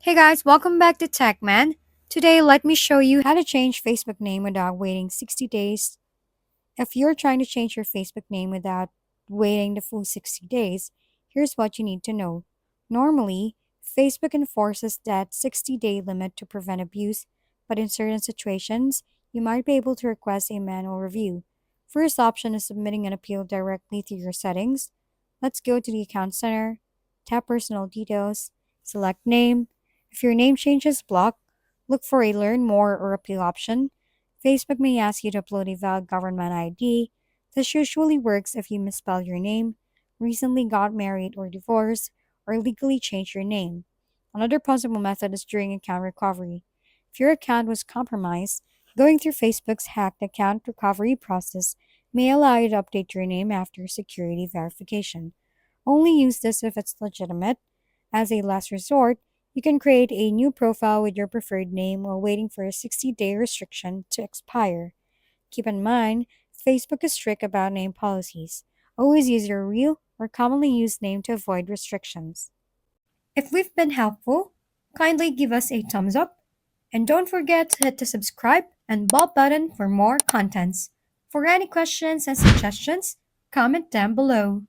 Hey guys, welcome back to TechMan. Today, let me show you how to change Facebook name without waiting 60 days. If you're trying to change your Facebook name without waiting the full 60 days, here's what you need to know. Normally, Facebook enforces that 60-day limit to prevent abuse, but in certain situations, you might be able to request a manual review. First option is submitting an appeal directly through your settings. Let's go to the Account Center, tap Personal Details, select Name. If your name change is blocked, look for a Learn More or Appeal option. Facebook may ask you to upload a valid government ID. This usually works if you misspell your name, recently got married or divorced, or legally changed your name. Another possible method is during account recovery. If your account was compromised, going through Facebook's hacked account recovery process may allow you to update your name after security verification. Only use this if it's legitimate. As a last resort, you can create a new profile with your preferred name while waiting for a 60-day restriction to expire. Keep in mind, Facebook is strict about name policies. Always use your real or commonly used name to avoid restrictions. If we've been helpful, kindly give us a thumbs up and don't forget to hit the subscribe and bell button for more contents. For any questions and suggestions, comment down below.